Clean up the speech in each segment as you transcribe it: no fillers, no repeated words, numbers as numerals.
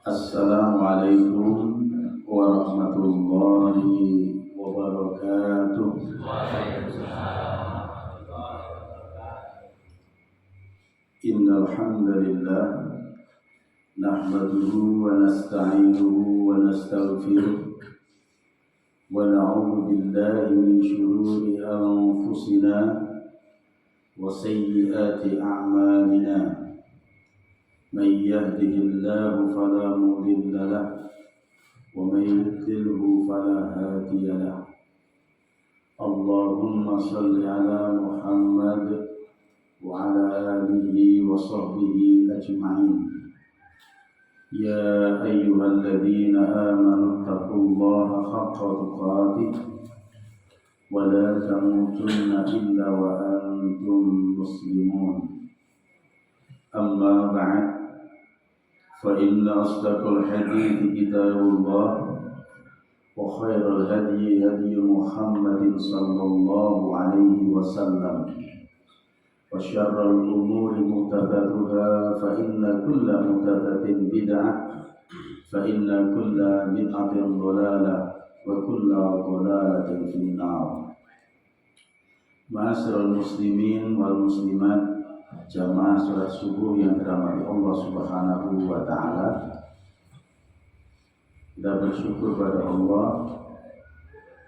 Assalamualaikum warahmatullahi wabarakatuh. Innal hamdalillah nahmaduhu wa nasta'inuhu wa nastaghfiruh wa na'udzu billahi min shururi anfusina wa sayyiati a'malina. من يهده الله فلا مضل له ومن يضلله فلا هادي له. اللهم صل على محمد وعلى آله وصحبه أجمعين. يا أيها الذين آمنوا اتقوا الله حق تقاته ولا تموتن إلا وأنتم مسلمون. أما بعد فإن أصدق الحديث كتاب الله وخير الهدي هدي محمد صلى الله عليه وسلم وشر الأمور محدثاتها فإن كل محدثة بدعة فإن كل بدعة ضلالة وكل ضلالة في النار. Ma'asyiral muslimin wal muslimat, jamaah salat subuh yang dirahmati Allah Subhanahu wa taala. Kita bersyukur pada Allah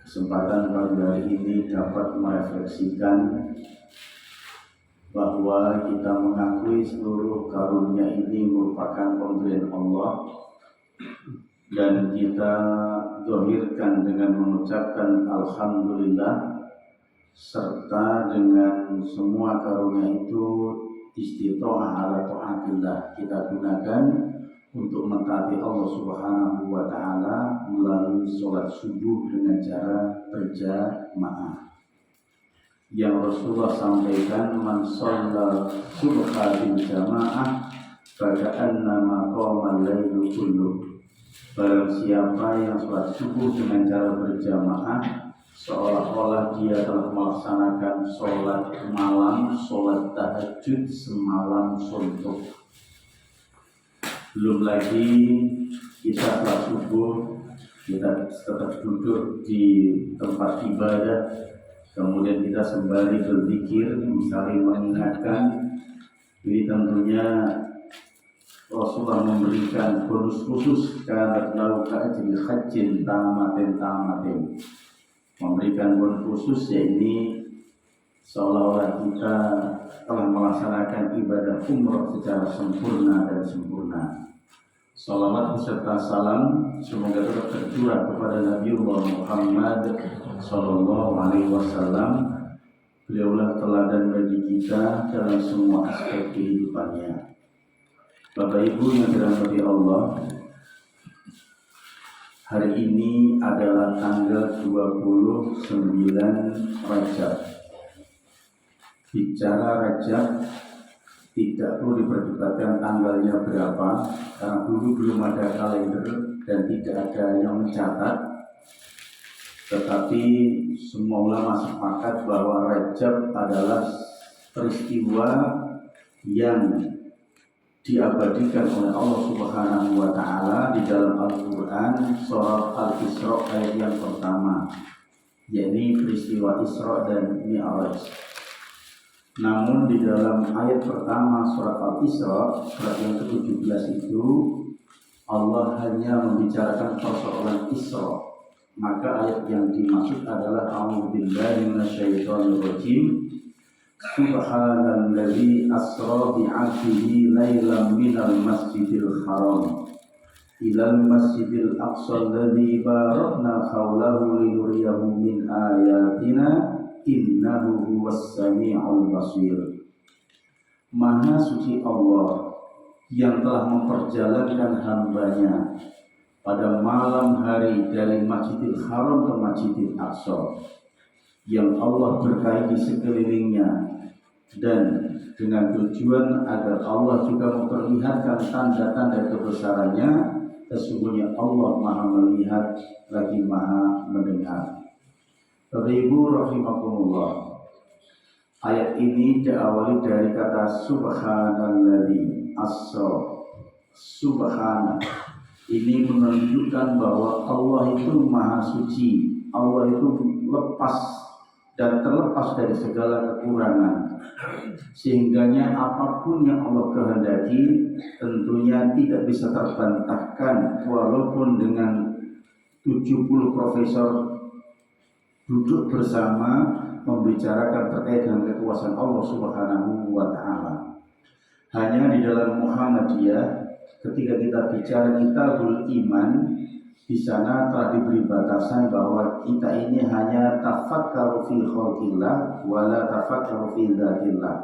kesempatan pada hari ini dapat merefleksikan bahwa kita mengakui seluruh karunia ini merupakan pemberian Allah, dan kita zahirkan dengan mengucapkan alhamdulillah, serta dengan semua karunia itu istitoah ala ta'atillah kita gunakan untuk mentaati Allah Subhanahu wa taala melalui sholat subuh dengan cara berjamaah. Yang Rasulullah sampaikan, man shalla subha bil jamaah faka'annama qama al-lailu kulluh. Barang siapa yang sholat subuh dengan cara berjamaah, seolah-olah dia telah melaksanakan sholat malam, sholat tahajud semalam suntuk. Belum lagi kita sholat subuh, kita tetap duduk di tempat ibadah, kemudian kita sembari berzikir, saling mengingatkan. Ini tentunya Rasulullah memberikan bonus khusus karena lau ka'ajil hajjin tamatin, memberikan bonus khusus, yaitu seolah-olah kita telah melaksanakan ibadah umrah secara sempurna dan sempurna. Salawat beserta salam semoga tetap tercurah kepada Nabiullah Muhammad sallallahu alaihi wasallam. Beliaulah teladan bagi kita dalam semua aspek kehidupannya. Bapak Ibu yang dirahmati Allah, hari ini adalah tanggal 29 Rajab. Bicara Rajab tidak perlu diperdebatkan tanggalnya berapa, karena dulu belum ada kalender dan tidak ada yang mencatat. Tetapi semua ulama sepakat bahwa Rajab adalah peristiwa yang diabadikan oleh Allah Subhanahu wa taala di dalam Al-Qur'an surah Al-Isra ayat yang pertama, yakni peristiwa Isra dan Mi'raj. Namun di dalam ayat pertama surat Al-Isra, surat yang ke-17 itu, Allah hanya membicarakan persoalan Isra. Maka ayat yang dimaksud adalah a'udzubillahi minasyaitonir rajim. Subhanalladzi asra bi'abdihi lailan minal masjidil haram ilal masjidil aqsa alladzi barakna haulahu linuriyahu min ayatina innahu huwas sami'ul basir. Maha suci Allah yang telah memperjalankan hambanya pada malam hari dari Masjidil Haram ke Masjidil Aqsa, yang Allah berkahi di sekelilingnya, dan dengan tujuan agar Allah juga memperlihatkan tanda-tanda kebesarannya. Sesungguhnya Allah Maha melihat lagi Maha mendengar. Bapak Ibu rahimakumullah, ayat ini diawali dari kata subhanalladzi asra. Subhana, Ini menunjukkan bahwa Allah itu maha suci, Allah itu lepas dan terlepas dari segala kekurangan. Sehingganya apapun yang Allah kehendaki tentunya tidak bisa terbantahkan, walaupun dengan 70 profesor duduk bersama membicarakan terkait dengan kekuasaan Allah Subhanahu wa Ta'ala. Hanya di dalam Muhammadiyah, ketika kita bicara kitabul iman, di sana telah diberi batasan bahwa kita ini hanya tafakkaru fi khalqillah wala tafakkaru fi dzatillah.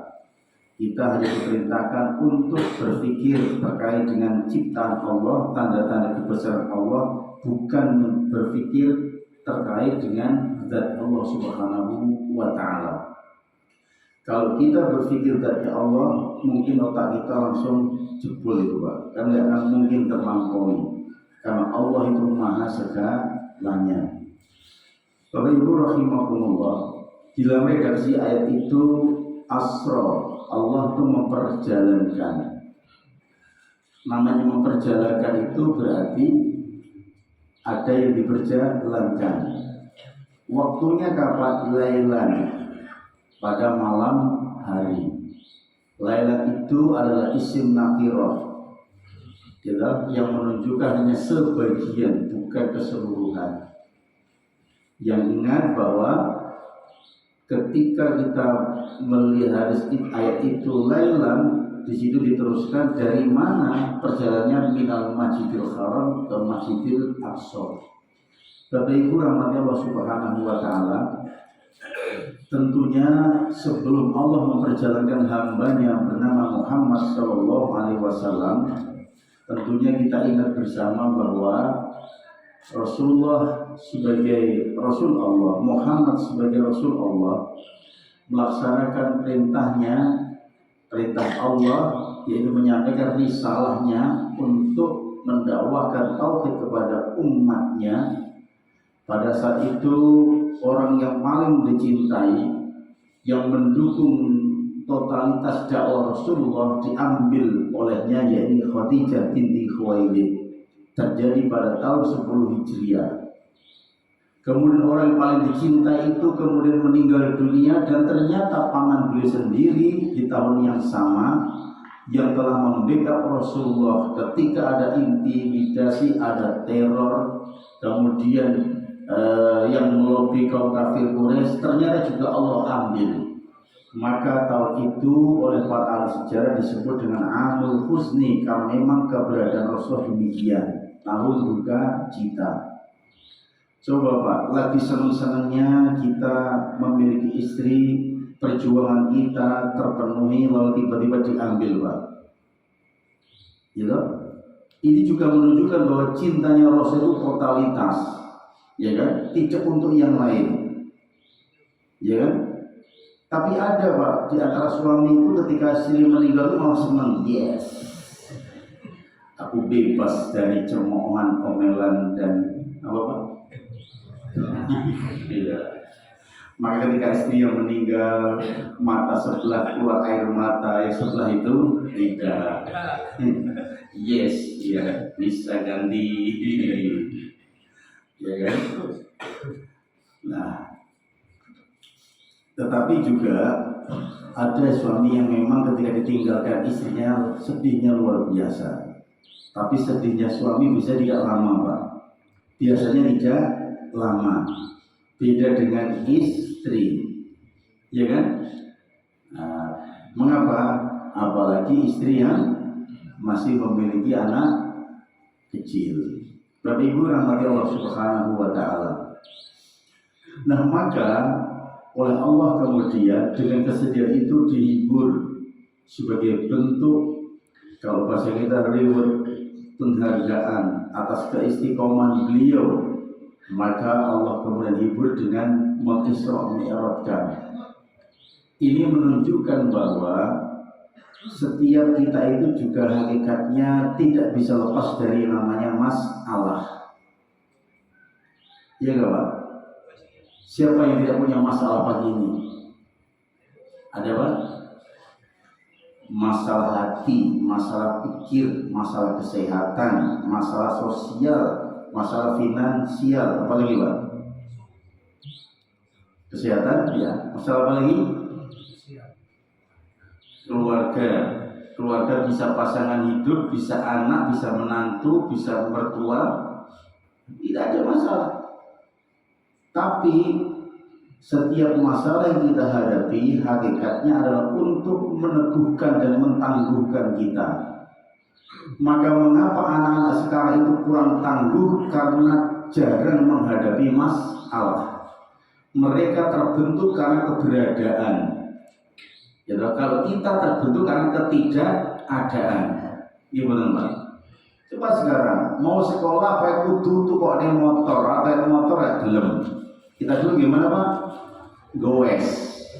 Kita hanya diperintahkan untuk berpikir terkait dengan ciptaan Allah, tanda-tanda kebesaran Allah, bukan berpikir terkait dengan zat Allah Subhanahu wa Ta'ala. Kalau kita berpikir dari Allah, mungkin otak kita langsung jebol itu Pak, kan tidak akan mungkin terlampaui, karena Allah itu maha segalanya. Bapak Ibu rahimakumullah, di dalam redaksi ayat itu asra, Allah itu memperjalankan. Namanya memperjalankan itu berarti ada yang diperjalankan. Waktunya kapan? Lailan, pada malam hari. Lailan itu adalah isim nakirah, yang menunjukkan hanya sebagian, bukan keseluruhan. Yang ingat bahwa ketika kita melihat ayat itu lailan, di situ diteruskan dari mana perjalanannya minal Masjidil Haram ke Masjidil Aqsa. Bapak Ibu rahmatnya Allah Subhanahu wa Ta'ala, tentunya sebelum Allah memperjalankan hambanya bernama Muhammad Sallallahu Alaihi Wasallam, tentunya kita ingat bersama bahwa Rasulullah sebagai Rasul Allah, Muhammad sebagai Rasul Allah, melaksanakan perintah Allah, yaitu menyampaikan risalahnya untuk mendakwahkan tauhid kepada umatnya. Pada saat itu orang yang paling dicintai, yang mendukung totalitas dakwah Rasulullah diambil olehnya, yaitu Khadijah binti Khuwailid. Terjadi pada tahun 10 Hijriah. Kemudian orang yang paling dicintai itu kemudian meninggal dunia, dan ternyata paman beliau sendiri di tahun yang sama yang telah membackup Rasulullah ketika ada intimidasi, ada teror, kemudian yang melobi kaum kafir Quraisy, ternyata juga Allah ambil. Maka tahun itu oleh para ahli sejarah disebut dengan Amul Husni, karena memang keberadaan Rasul demikian, tahun duka cita. Coba Pak, lagi senang-senangnya kita memiliki istri, perjuangan kita terpenuhi, lalu tiba-tiba diambil Pak. Gitu? Ini juga menunjukkan bahwa cintanya Rasul itu totalitas, ya kan? Tidak untuk yang lain, ya kan? Tapi ada Pak, di antara suami itu ketika istri meninggal itu malah senang. Yes, aku bebas dari cemoohan, omelan, dan apa Pak? Iya. Maka ketika istri yang meninggal, mata sebelah keluar air mata, yang sebelah itu tidak. Yes, ya bisa ganti, ya kan? Nah, tetapi juga ada suami yang memang ketika ditinggalkan istrinya sedihnya luar biasa. Tapi sedihnya suami bisa tidak lama Pak. Biasanya tidak lama. Beda dengan istri, ya kan? Nah, mengapa? Apalagi istri yang masih memiliki anak kecil. Bapak Ibu rahmati Allah Subhanahu wa Ta'ala. Nah, maka oleh Allah kemudian dengan kesedihan itu dihibur sebagai bentuk, kalau bahasa kita, reward, penghargaan atas keistiqomahan beliau. Maka Allah kemudian hibur dengan mengisra mi'rajkan. Ini menunjukkan bahwa setiap kita itu juga hakikatnya tidak bisa lepas dari namanya masalah. Ya enggak Pak? Siapa yang tidak punya masalah pagi ini? Ada Pak? masalah hati, masalah pikir, masalah kesehatan, masalah sosial, masalah finansial, apalagi Pak? Kesehatan, ya. Masalah apa lagi? Keluarga. Keluarga bisa pasangan hidup, bisa anak, bisa menantu, bisa mertua, tidak ada masalah. Tapi setiap masalah yang kita hadapi hakikatnya adalah untuk meneguhkan dan mentangguhkan kita. Maka mengapa anak-anak sekarang itu kurang tangguh? Karena jarang menghadapi masalah. Mereka terbentuk karena keberadaan. Ya, kalau kita terbentuk karena ketidakadaan. Gimana Pak? Coba sekarang mau sekolah pakai kudu tuh kok naik motor, atau motor ya gelem. Kita dulu gimana Pak? Goes,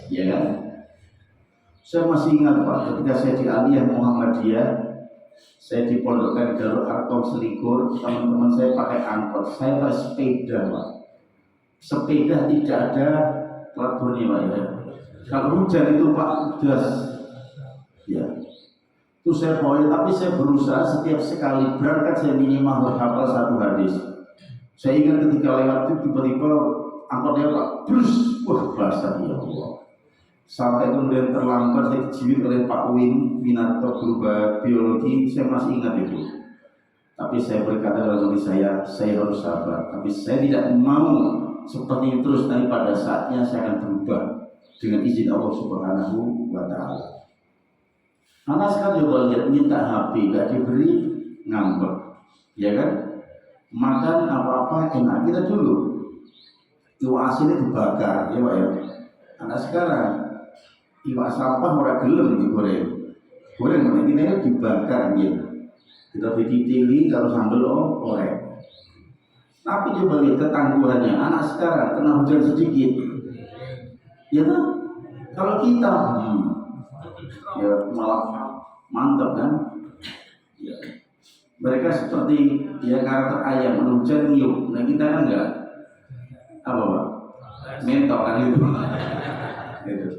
ya kan? Saya masih ingat Pak, ketika saya di Aliyah Muhammadiyah, saya dipondokkan di Darul Arkom Selikur, teman-teman saya pakai angkot, saya pakai sepeda Pak. Sepeda tidak ada plat bunyi Pak ya. Kalau hujan itu Pak jelas, ya. Itu saya boleh, tapi saya berusaha setiap sekali berangkat saya minimal hafal satu hadis. Saya ingat ketika lewat itu tiba-tiba angkotnya Pak, brus, wah basah ya Allah. Sampai kemudian terlambat saya dijiwit oleh Pak Winarto guru biologi, saya masih ingat itu. Tapi saya berkata dalam hati saya harus sabar. Tapi saya tidak mau seperti itu terus, nanti pada saatnya saya akan berubah dengan izin Allah Subhanahu wa Ta'ala. Anak sekarang juga lihat minta HP, gak diberi, ngambek, ya kan? Makan apa-apa enak. Kita dulu iwak asinnya dibakar, ya Pak ya. Anak sekarang iwak sampah orang gelem digoreng. Goreng kita itu dibakar gitu. Kita dititili kalau sambal orek. Tapi coba lihat ketangguhannya anak sekarang kena hujan sedikit, ya kan? Kalau kita ya malah mantap kan? Ya. Mereka seperti ya karakter ayam hujan niup. Nah kita kan enggak apa Pak? Mentok kan itu. Gitu.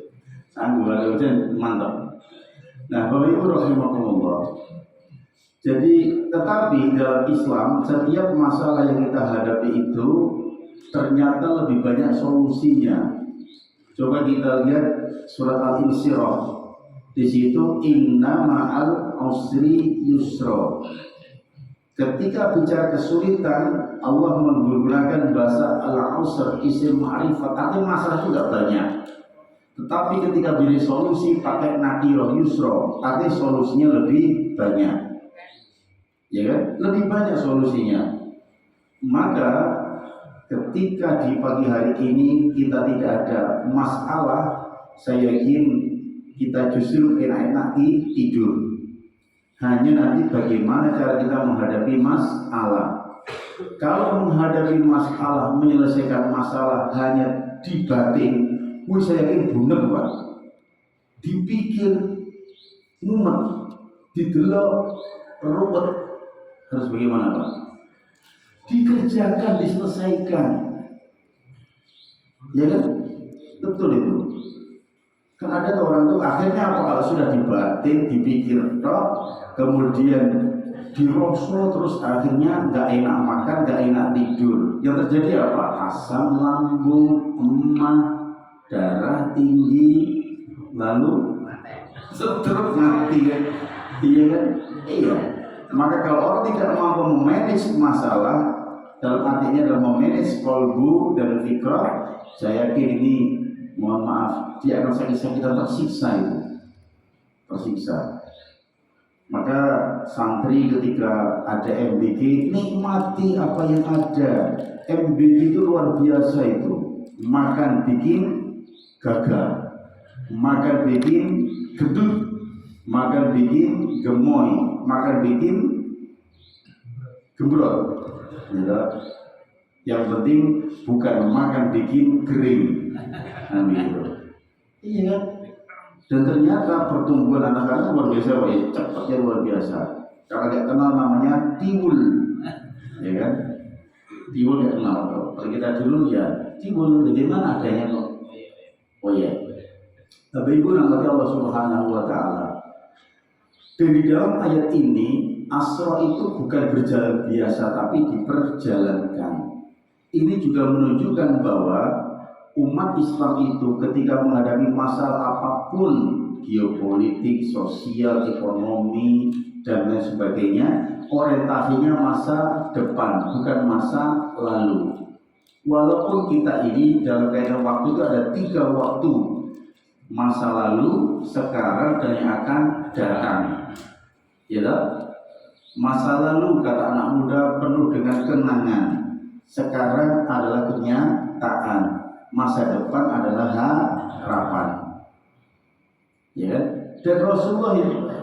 Sanggup ada hujan mantap. Nah Bapak Ibu rahimakumullah. Jadi tetapi dalam Islam setiap masalah yang kita hadapi itu ternyata lebih banyak solusinya. Coba kita lihat surat Al-Insyirah. Di situ inna ma'al usri yusra. Ketika bicara kesulitan, Allah menggunakan bahasa al-usr, isim ma'rifat. Artinya masalah itu tidak banyak. Tetapi ketika beri solusi pakai nakirah yusra, artinya solusinya lebih banyak. Ya kan? Lebih banyak solusinya. Maka ketika di pagi hari ini kita tidak ada masalah, saya yakin kita justru enak-enak tidur. Hanya nanti bagaimana cara kita menghadapi masalah. Kalau menghadapi masalah, menyelesaikan masalah hanya di batin, saya yakin bunek Pak. Dipikir, mumet, didelok, ruwet, harus bagaimana Pak? Dikerjakan, diselesaikan. Ya kan? Betul itu. Kan ada orang tuh akhirnya apa kalau sudah dibatin, dipikir toh, kemudian dirosol terus akhirnya nggak enak makan, nggak enak tidur. Yang terjadi apa? Asam lambung, emah, darah tinggi, lalu stroke mati kan? Iya kan? Iya. Maka kalau orang tidak mampu memanage masalah, dalam artinya adalah memanage kolbu dan fikrah, saya yakin ini, mohon maaf, dia akan sakit-sakitan tersiksa itu, tersiksa. Maka santri ketika ada MBG, nikmati apa yang ada. MBG itu luar biasa itu. Makan bikin gagal, makan bikin gedut, makan bikin gemoy, makan bikin gembrot. Yang penting bukan makan bikin kering. Iya kan? Dan ternyata pertumbuhan anak-anak luar biasa, Pak, ya, cepatnya luar biasa. Kalau tidak kenal namanya tiwul, ya kan? Tiwul tidak kenal. Kalau kita dulu ya tiwul, bagaimana adanya kok? Oh ya, Bapak Ibu rahmati Allah Subhanahu wa Ta'ala. Dan di dalam ayat ini asra itu bukan berjalan biasa tapi diperjalankan. Ini juga menunjukkan bahwa umat Islam itu ketika menghadapi masalah apapun, geopolitik, sosial, ekonomi, dan lain sebagainya, orientasinya masa depan, bukan masa lalu. Walaupun kita ini dalam kaitan waktu itu ada 3 waktu, masa lalu, sekarang, dan yang akan datang. Ya, masa lalu kata anak muda penuh dengan kenangan, sekarang adalah kenyataan, masa depan adalah harapan. Ya, dan Rasulullah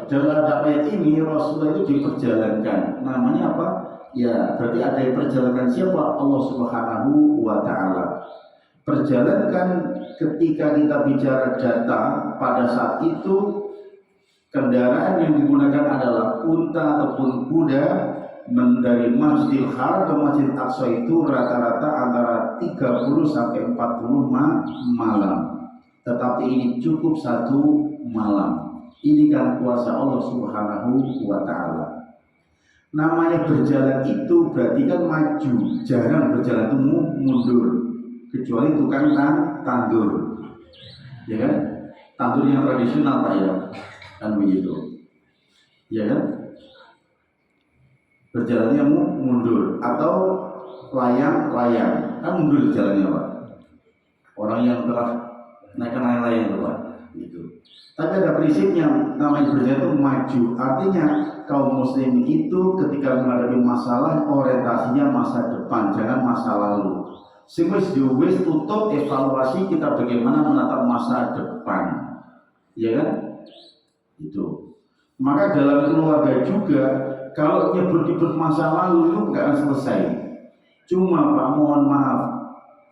dalam ayat ini Rasulullah itu diperjalankan. Namanya apa? Ya, berarti ada yang perjalankan siapa? Allah Subhanahu wa Ta'ala. Perjalankan ketika kita bicara data, pada saat itu kendaraan yang digunakan adalah unta ataupun kuda. Dari Masjidil Haram ke Masjid Aqsa itu rata-rata antara 30 sampai 40 malam. Tetapi ini cukup 1 malam. Ini kan kuasa Allah Subhanahu wa Ta'ala. Namanya berjalan itu berarti kan maju, jarang berjalan itu mundur. Kecuali tukang tandur, ya kan? Tandur yang tradisional Pak ya, kan begitu, ya kan? Berjalannya mundur atau layang-layang, kan mundur jalannya Pak. Orang yang telah naikkan layang-layang itu Pak, gitu. Tapi ada prinsipnya, namanya berjalan itu maju. Artinya kaum muslim itu ketika menghadapi masalah orientasinya masa depan, jangan masa lalu. Wis tutup evaluasi kita bagaimana menatap masa depan, ya kan? Itu. Maka dalam keluarga juga kalau nyebut-nyebut masa lalu itu nggak akan selesai. Cuma Pak, mohon maaf,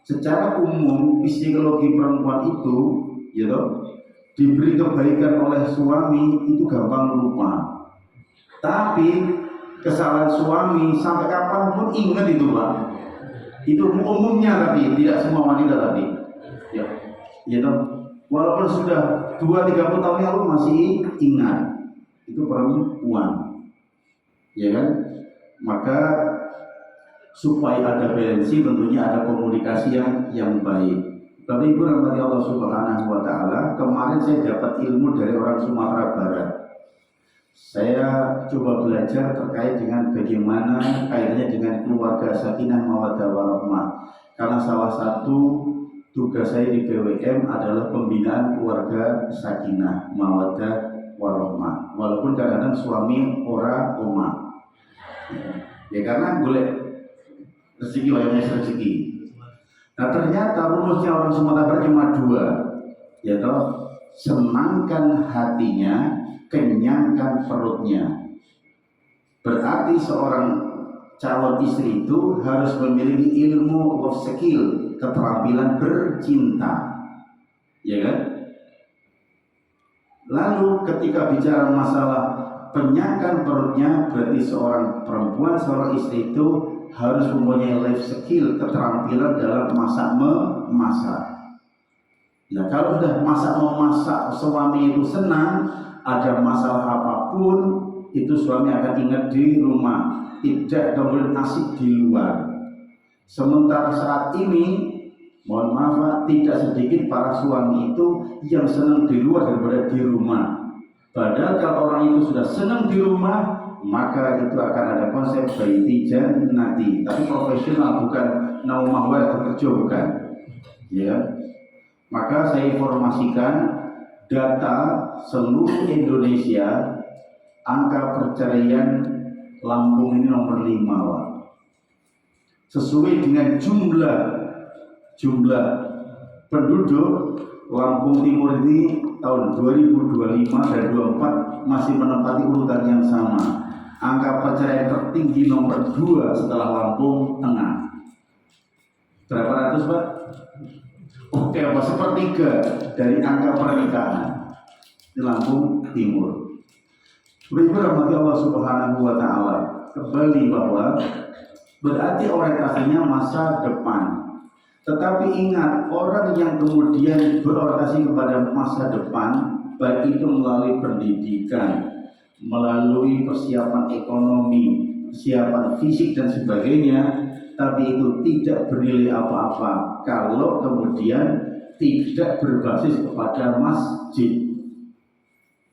secara umum psikologi perempuan itu, ya toh, diberi kebaikan oleh suami itu gampang lupa. Tapi kesalahan suami sampai kapanpun ingat itu Pak. Itu umumnya, tapi tidak semua wanita tadi. Ya, ya toh. Walaupun sudah 2-30 tahun lalu masih ingat. Itu perempuan. Ya kan? Maka supaya ada balansi tentunya ada komunikasi yang baik. Tapi Ibu rahmati Allah Subhanahu wa Ta'ala, kemarin saya dapat ilmu dari orang Sumatera Barat. Saya coba belajar terkait dengan bagaimana kaitannya dengan keluarga sakinah mawaddah warahmah. Karena salah satu tugas saya di PWM adalah pembinaan keluarga sakinah mawaddah warahmah. Walaupun kadang-kadang suami ora oma. Ya karena boleh rezeki wayangnya rezeki. Nah ternyata rumusnya orang Sumatera Barat cuma 2, yaitu senangkan hatinya, kenyangkan perutnya. Berarti seorang calon istri itu harus memiliki ilmu love skill, keterampilan bercinta, ya kan? Lalu ketika bicara masalah kenyangkan perutnya, berarti seorang perempuan, seorang istri itu harus mempunyai life skill, keterampilan dalam memasak. Nah kalau sudah memasak suami itu senang, ada masalah apapun itu suami akan ingat di rumah, tidak kemudian asik di luar. Sementara saat ini, mohon maaf, tidak sedikit para suami itu yang senang di luar daripada di rumah. Padahal kalau orang itu sudah senang di rumah, maka itu akan ada konsep baiti jannati, tapi profesional, bukan naumah wa bekerja, bukan. Ya. Maka saya informasikan data seluruh Indonesia, angka perceraian Lampung ini nomor 5, Pak. Sesuai dengan jumlah penduduk, Lampung Timur ini tahun 2025 dan 2024 masih menempati urutan yang sama. Angka perceraian tertinggi nomor 2 setelah Lampung Tengah. Berapa ratus Pak? Oke, apa sepertiga dari angka pernikahan di Lampung Timur. Ibu rahmati Allah Subhanahu wa Ta'ala, kembali bahwa berarti orientasinya masa depan. Tetapi ingat, orang yang kemudian berorientasi kepada masa depan, baik itu melalui pendidikan, melalui persiapan ekonomi, persiapan fisik dan sebagainya, tapi itu tidak bernilai apa-apa kalau kemudian tidak berbasis kepada masjid.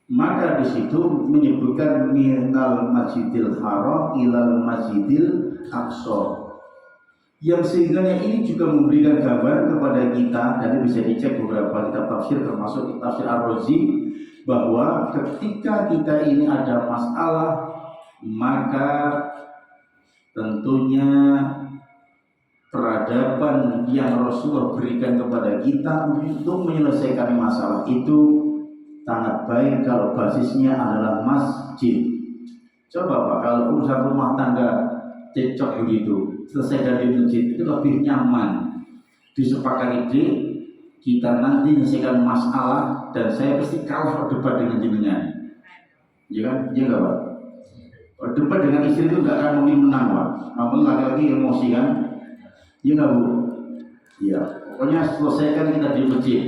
Maka di situ menyebutkan minal masjidil haram ilal masjidil aqsa, yang sehingga ini juga memberikan gambaran kepada kita, dan ini bisa dicek beberapa kitab tafsir termasuk tafsir Ar-Razi, bahwa ketika kita ini ada masalah, maka tentunya peradaban yang Rasulullah berikan kepada kita untuk menyelesaikan masalah itu sangat baik kalau basisnya adalah masjid. Coba Pak, kalau urusan rumah tangga cecok begitu, selesaikan di masjid itu lebih nyaman. Disepakati ide, kita nanti menyelesaikan masalah dan saya pasti kalah berdebat dengan jenengan. Ya kan? Ya enggak Pak? Berdebat dengan istri itu enggak akan mungkin menang Pak. Namun laki-laki emosi kan? Ya enggak Bu? Ya, pokoknya selesaikan kita di masjid.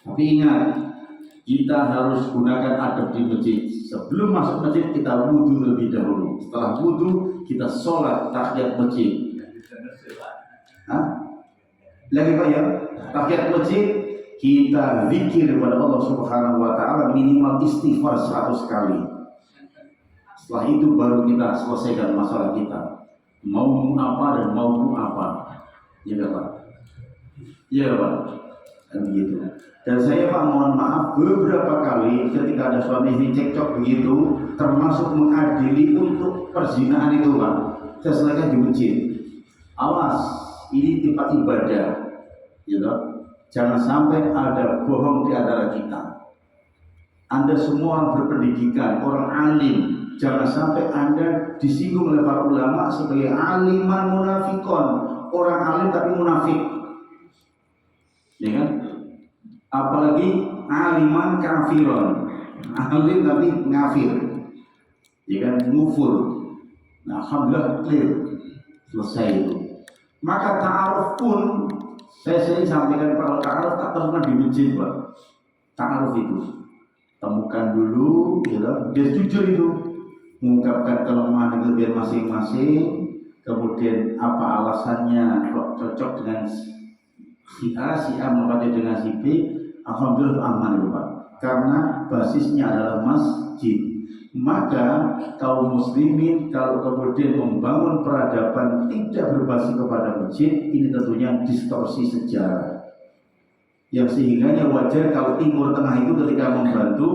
Tapi ingat, kita harus gunakan adab di masjid. Sebelum masuk masjid kita wudhu lebih dahulu. Setelah wudhu kita sholat tahiyat masjid. Lagi Pak ya, tahiyat masjid kita zikir kepada Allah Subhanahu Wa Taala minimal istighfar 100 kali. Setelah itu baru kita selesaikan masalah kita. Mau apa dan mau apa? Ya Pak. Ya Pak. Dan begitu. Dan saya Pak mohon maaf, beberapa kali ketika ada suami istri cekcok begitu, termasuk mengadili untuk perzinaan itu Pak, saya selesaikan di masjid. Awas, ini tempat ibadah, gitu. Jangan sampai ada bohong di antara kita. Anda semua berpendidikan, orang alim, jangan sampai Anda disinggung oleh para ulama sebagai aliman munafikon, orang alim tapi munafik, ya kan? Apalagi aliman kafiron, alim tapi ngafir, ya kan, ngufur. Nah, alhamdulillah clear, selesai itu. Maka ta'aruf pun saya sering sampaikan, kalau ta'aruf tak temukan di masjid Pak. Ta'aruf itu temukan dulu, gitu. Dia jujur itu, mengungkapkan kelemahan dan kelebihan masing-masing, kemudian apa alasannya kok cocok dengan si A mengkaji dengan si B. Alhamdulillah aman itu Pak, karena basisnya adalah masjid. Maka kaum muslimin kalau kemudian membangun peradaban tidak berbasis kepada masjid, ini tentunya distorsi sejarah, yang sehingganya wajar kalau Timur Tengah itu ketika membantu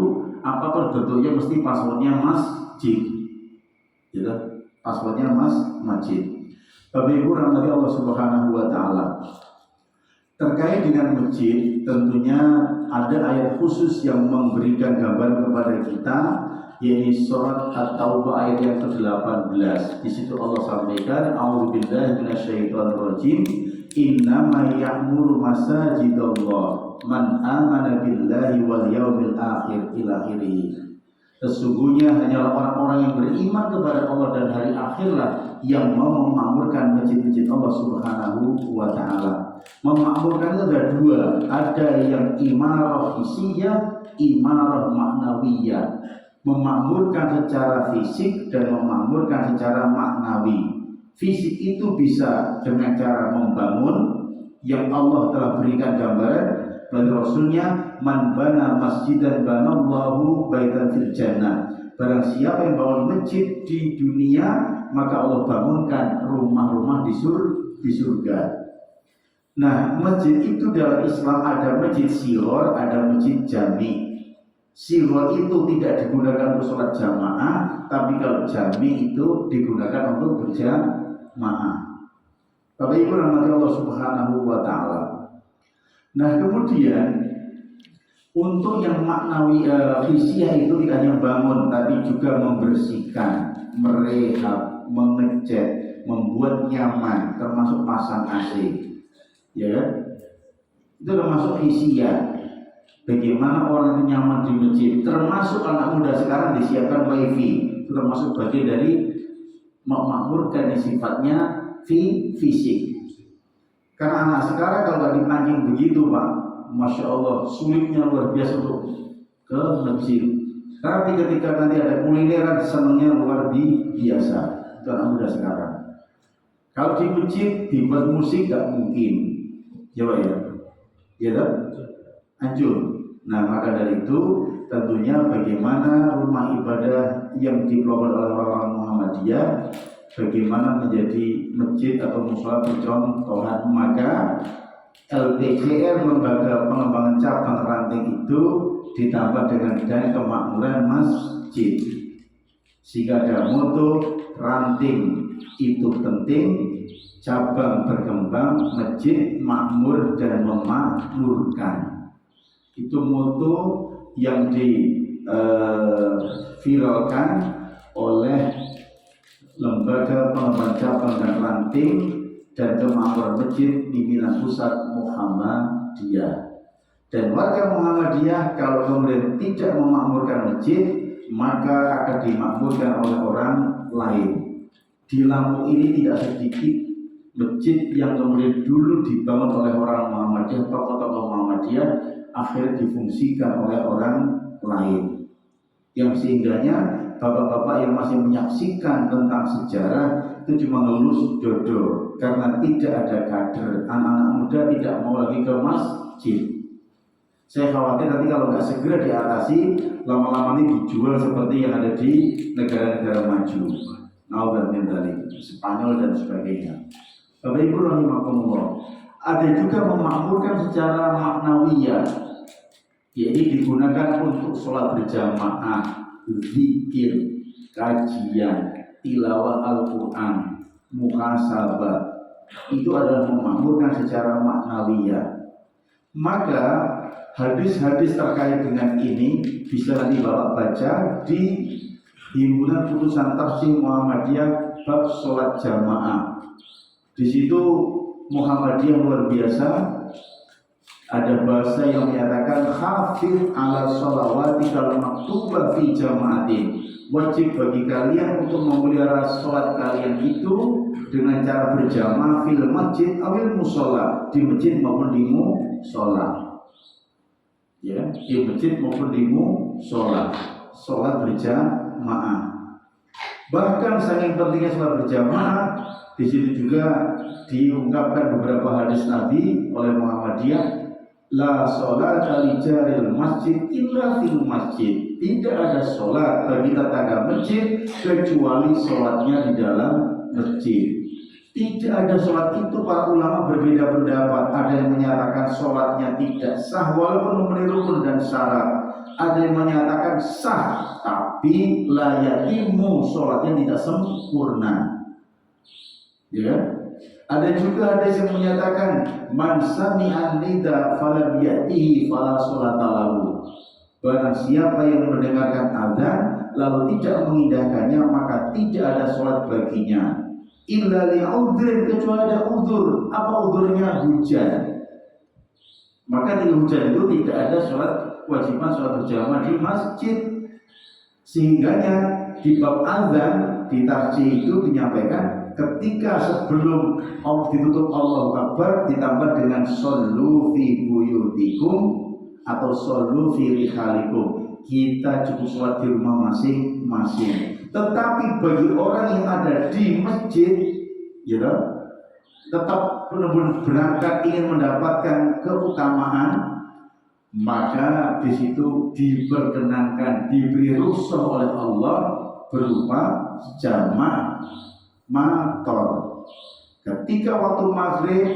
apapun bentuknya mesti passwordnya masjid, gitu. Passwordnya masjid. Bapak Ibu rahmati Allah Subhanahu Wa Taala. Terkait dengan masjid, tentunya ada ayat khusus yang memberikan gambaran kepada kita, yaitu surat At-Taubah ayat yang ke-18. Di situ Allah sampaikan, A'udzubillahi minasyaitonirrajim, innama ya'muru masajidallah man amana billahi wal yaumil akhir ila akhirih. Sesungguhnya hanyalah orang-orang yang beriman kepada Allah dan hari akhirlah yang mau memakmurkan masjid-masjid Allah Subhanahu Wa Taala. Memakmurkan itu ada dua, ada yang imarah hisiyah, imarah maknawiyah. Memakmurkan secara fisik dan memakmurkan secara maknawi. Fisik itu bisa dengan cara membangun, yang Allah telah berikan gambaran melalui Rasulnya, man bana masjidan banallahu baitan fil jannah. Barang siapa yang bangun masjid di dunia, maka Allah bangunkan rumah-rumah di surga. Nah, masjid itu dalam Islam ada masjid siror, ada masjid jami. Siror itu tidak digunakan untuk sholat jamaah, tapi kalau jami itu digunakan untuk berjamaah. Bapak Ibu rahmati Allah Subhanahu Wa Taala. Nah, kemudian untuk yang maknawi fisiah itu tidak hanya bangun, tapi juga membersihkan, merehab, mengecat, membuat nyaman, termasuk pasang AC. Ya kan? Itu termasuk fisiah. Bagaimana orang itu nyaman di masjid, termasuk anak muda sekarang disiapkan wifi, itu termasuk bagian dari memakmurkan yang sifatnya fisik. Karena anak sekarang kalau nggak dipancing begitu Pak, Masya Allah sulitnya luar biasa untuk ke masjid. Tapi ketika nanti ada kulineran, senangnya luar biasa. Itu anak muda sekarang. Kalau di masjid dibuat musik gak mungkin, coba ya, ya kan? Hancur. Nah maka dari itu tentunya bagaimana rumah ibadah yang dikelola oleh orang-orang Muhammadiyah, bagaimana menjadi masjid atau musola percontohan, maka LPCR, Lembaga Pengembangan Cabang Ranting itu ditambah dengan dana kemakmuran masjid, sehingga ada moto ranting itu penting, cabang berkembang, masjid makmur dan memakmurkan. Itu moto yang diviralkan oleh Lembaga Pengembangan Cabang dan Ranting dan Kemakmuran Masjid Pimpinan Pusat Muhammadiyah. Dan warga Muhammadiyah kalau kemudian tidak memakmurkan masjid, maka akan dimakmurkan oleh orang lain. Di Lampung ini tidak sedikit masjid yang kemudian dulu dibangun oleh orang Muhammadiyah, tokoh-tokoh Muhammadiyah, akhirnya difungsikan oleh orang lain. Yang sehingganya bapak-bapak yang masih menyaksikan tentang sejarah itu cuma ngelus dodo, karena tidak ada kader, anak-anak muda tidak mau lagi ke masjid. Saya khawatir nanti kalau nggak segera diatasi, lama-lama ini dijual seperti yang ada di negara-negara maju. Spanyol dan sebagainya. Bapak Ibu rahimakumullah, ada juga memakmurkan secara maknawiyah, yaitu digunakan untuk sholat berjamaah, zikir, kajian, tilawah Al-Quran, muhasabah. Itu adalah memakmurkan secara maknawiyah. Maka hadis-hadis terkait dengan ini bisa nanti Bapak baca di Himpunan Putusan Tafsir Muhammadiyah bab sholat jamaah. Di situ Muhammadiyah luar biasa. Ada bahasa yang menyatakan hafid ala sholawati kal maktubah fi jamaatin. Wajib bagi kalian untuk memelihara sholat kalian itu dengan cara berjamaah fil masjid awil musola, di masjid maupun di musola. Ya, di masjid maupun di musola. Sholat berjamaah. Bahkan saking pentingnya sholat berjamaah, di situ juga diungkapkan beberapa hadis Nabi oleh Muhammadiyah. La sholata li jaril masjid illa fil masjid. Tidak ada sholat bagi tetangga masjid kecuali sholatnya di dalam masjid. Tidak ada sholat itu, para ulama berbeda pendapat. Ada yang menyatakan sholatnya tidak sah walaupun memenuhi rukun dan syarat. Ada yang menyatakan sah tapi la yatimu, sholatnya tidak sempurna. Ya. Ada juga hadis yang menyatakan man sami'an nida falam yatihi fala sholata lahu. Barang siapa yang mendengarkan azan lalu tidak mengindahkannya, maka tidak ada sholat baginya. Illa li'udhrin, kecuali ada udhur. Apa udhurnya? Hujan. Maka di hujan itu tidak ada sholat kewajiban sholat berjamaah di masjid. Sehingganya di bab azan di tarjih itu menyampaikan ketika sebelum ditutup Allahu Akbar ditambah dengan shollu fi buyutikum atau shollu fi rihalikum. Kita cukup sholat di rumah masing-masing. Tetapi bagi orang yang ada di masjid, ya, tetap benar-benar berangkat ingin mendapatkan keutamaan, maka di situ diperkenankan, diberi rukhsah oleh Allah berupa jamak motor. Ketika waktu maghrib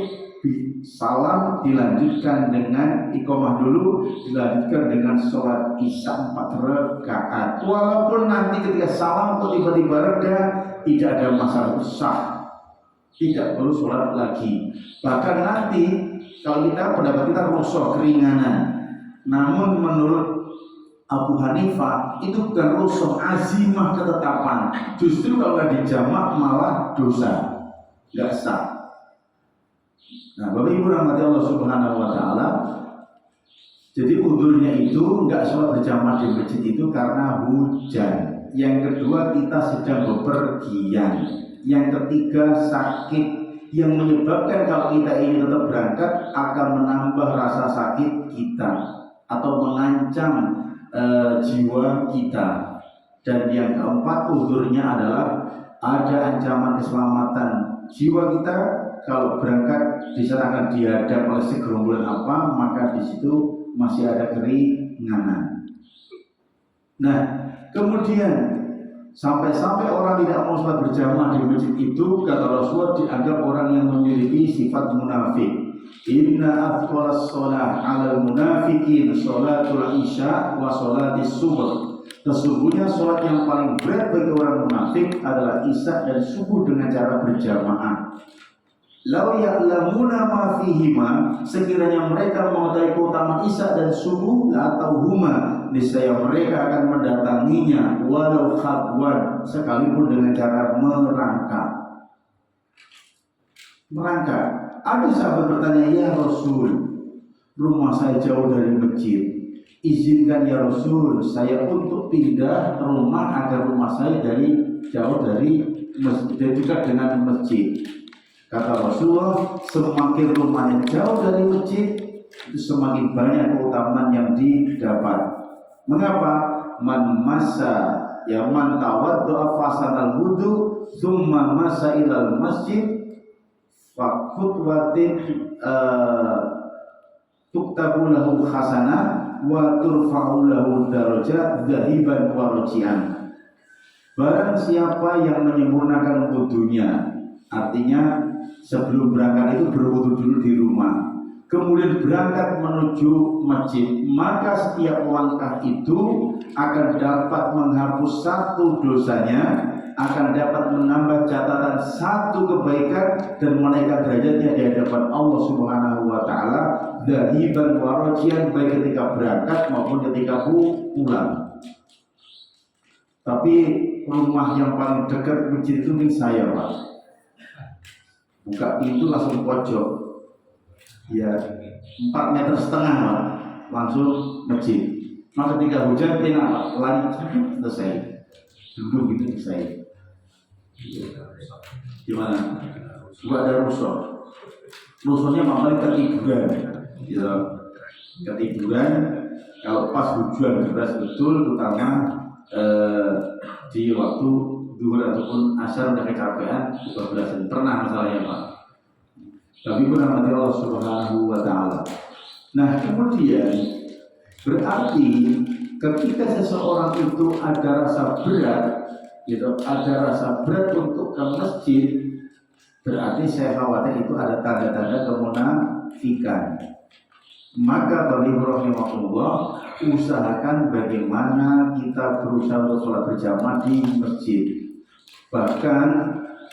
salam dilanjutkan dengan iqamah dulu, dilanjutkan dengan sholat isya 4 rakaat. Walaupun nanti ketika salam atau tiba-tiba reda, tidak ada masalah sah, tidak perlu sholat lagi. Bahkan nanti kalau kita pendapat kita rukhsah keringanan, namun menurut Abu Hanifah itu bukan rukhsah, azimah ketetapan. Justru kalau nggak dijamak malah dosa, nggak sah. Nah, Bapak Ibu rahmati Allah Subhanahu wa taala. Jadi udhurnya itu enggak sholat berjamaah di masjid itu karena hujan. Yang kedua, kita sedang bepergian. Yang ketiga, sakit yang menyebabkan kalau kita ini tetap berangkat akan menambah rasa sakit kita atau mengancam jiwa kita. Dan yang keempat uzurnya adalah ada ancaman keselamatan jiwa kita kalau berangkat di sana akan dihadap oleh segerombolan apa, maka di situ masih ada keringanan. Nah, kemudian sampai-sampai orang tidak mau sholat berjamaah di masjid itu, kata Rasulullah, dianggap orang yang memiliki sifat munafik. Inna afdhalas shalah 'alal munafiqin sholatul isya wa sholatis subuh. Sesungguhnya sholat yang paling berat bagi orang munafik adalah isya dan subuh dengan cara berjamaah. Lau ya'lamuna ma fihima, sekiranya mereka mengetahui keutamaan isya dan subuh, atau huma, niscaya mereka akan mendatanginya walau khabwan, sekalipun dengan cara merangkak. Ada sahabat bertanya, ya Rasul, rumah saya jauh dari masjid, izinkan ya Rasul saya untuk pindah rumah agar rumah saya jauh dari masjid, dekat dengan masjid. Kata Rasulullah, semakin rumahnya jauh dari masjid, itu semakin banyak keutamaan yang didapat. Mengapa? Man tawaddu'a fasanal wudu thumma masa ilal masjid faqutwatin tuktabu lahu hasanah wa turfa'u lahu darajat dhahiban wa raji'an. Barang siapa yang menyempurnakan wudunya, artinya sebelum berangkat itu berwudu dulu di rumah, kemudian berangkat menuju masjid, maka setiap langkah itu akan dapat menghapus satu dosanya, akan dapat menambah catatan satu kebaikan, dan menaikkan derajatnya di hadapan Allah Subhanahu wa taala, dhahiban wa rajian, baik ketika berangkat maupun ketika pulang. Tapi rumah yang paling dekat masjid itu saya, Pak. Buka pintu langsung pojok. Ya, 4,5 meter Pak, langsung masjid. Maka ketika hujan enak Pak, lari selesai. Duduk gitu selesai. Gimana? Gak ada rusuh. Rusuhnya paling ketiduran, gitu. Ketiduran kalau pas hujan deras betul, terutama di waktu zuhur ataupun asar udah kecapean, kebablasan, pernah masalahnya Pak. Tapi pun rahmati Allah Subhanahu wa taala. Nah, kemudian berarti ketika seseorang itu ada rasa berat, gitu, ada rasa berat untuk ke masjid, berarti saya khawatir itu ada tanda-tanda kemunafikan. Maka bagi rahimahullah, usahakan bagaimana kita berusaha untuk sholat berjamaah di masjid. Bahkan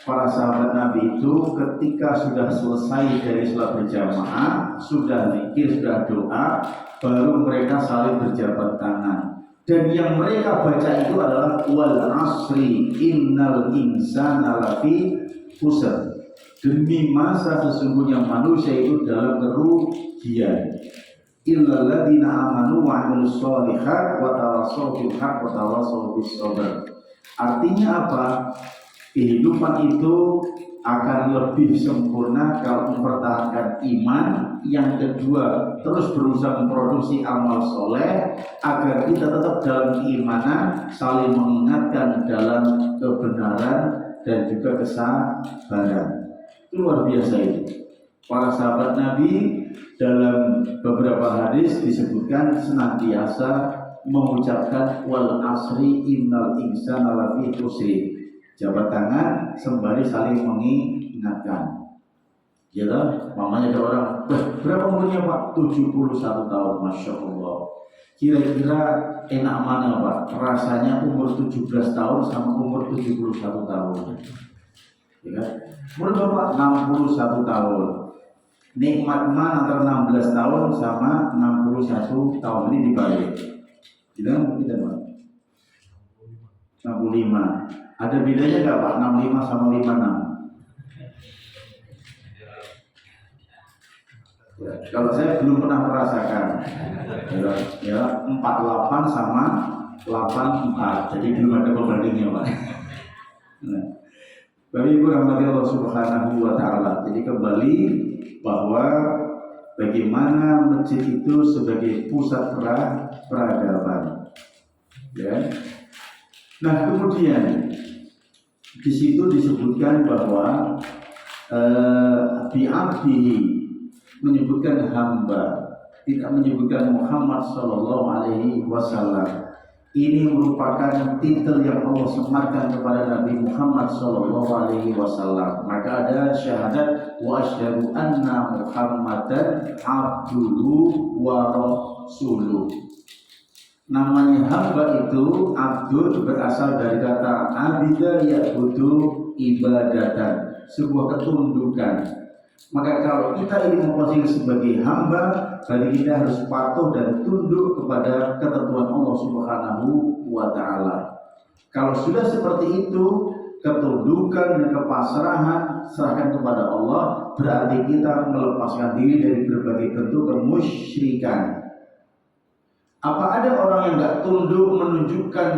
para sahabat Nabi itu ketika sudah selesai dari sholat berjamaah, sudah zikir, sudah doa, baru mereka saling berjabat tangan. Dan yang mereka baca itu adalah wal asri innal insana lafi khusr. Demi masa sesungguhnya manusia itu dalam kerugian. Illal ladzina amanu wa 'amilus sholihat wa tawassaw bil haqq wa tawassaw bis sabr. Artinya apa? Kehidupan itu akan lebih sempurna kalau mempertahankan iman. Yang kedua, terus berusaha memproduksi amal soleh agar kita tetap dalam keimanan, saling mengingatkan dalam kebenaran dan juga kesabaran. Itu luar biasa itu. Para sahabat Nabi dalam beberapa hadis disebutkan senantiasa mengucapkan wal asri innal insana lafi khusr. Jabat tangan sembari saling mengingatkan. Ya lah, mamanya ada orang, berapa umurnya Pak? 71 tahun, Masya Allah. Kira-kira enak mana Pak? Rasanya umur 17 tahun sama umur 71 tahun. Ya kan? Umur Bapak 61 tahun. Nikmat mana antara 16 tahun sama 61 tahun ini dibalik. Kita Pak? 65. Ada bedanya nggak Pak? 65 sama 56? Ya, kalau saya belum pernah merasakan, ya 48 sama 84, jadi belum ada pembandingnya Pak. Nah, Bapak Ibu rahmati Allah Subhanahu wa taala. Jadi kembali bahwa bagaimana masjid itu sebagai pusat peradaban. Ya. Nah kemudian di situ disebutkan bahwa bi'abdihi, menyebutkan hamba, tidak menyebutkan Muhammad Sallallahu Alaihi Wasallam. Ini merupakan titel yang Allah sematkan kepada Nabi Muhammad Sallallahu Alaihi Wasallam. Maka ada syahadat wa asyhadu anna Muhammadan abduhu wa rasuluh. Namanya hamba itu abdul berasal dari kata abida ya'budu ibadatan, sebuah ketundukan. Maka kalau kita ingin memposisikan sebagai hamba, berarti kita harus patuh dan tunduk kepada ketentuan Allah Subhanahu wa Ta'ala. Kalau sudah seperti itu, ketundukan dan kepasrahan serahkan kepada Allah, berarti kita melepaskan diri dari berbagai bentuk kemusyrikan. Apa ada orang yang nggak tunduk menunjukkan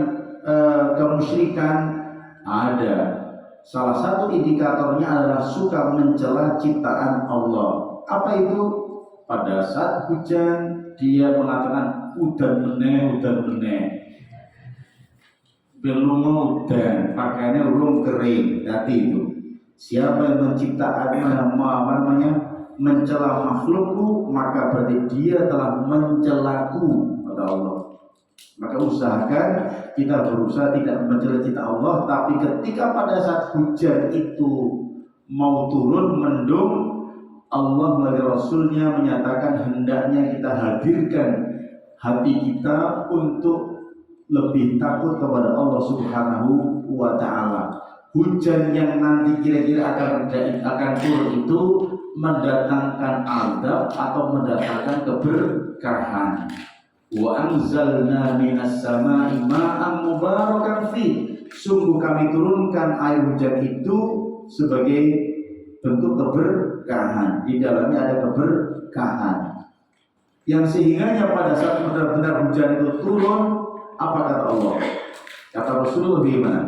kemusyrikan? Ada. Salah satu indikatornya adalah suka mencela ciptaan Allah. Apa itu? Pada saat hujan dia mengatakan udan meneh. Belum udan, pakaiannya belum kering. Tadi itu. Siapa yang menciptakan mencela makhlukku, maka berarti dia telah mencelaku kepada Allah. Maka usahakan kita berusaha tidak mencela cipta Allah, tapi ketika pada saat hujan itu mau turun mendung, Allah melalui Rasulnya menyatakan hendaknya kita hadirkan hati kita untuk lebih takut kepada Allah Subhanahu wa Ta'ala. Hujan yang nanti kira-kira akan turun itu mendatangkan azab atau mendatangkan keberkahan. Wa anzalna minas sama'i ma'an mubarakan fi. Sungguh kami turunkan air hujan itu sebagai bentuk keberkahan. Di dalamnya ada keberkahan. Yang sehingganya pada saat benar-benar hujan itu turun, apa kata Allah? Kata Rasulullah bagaimana?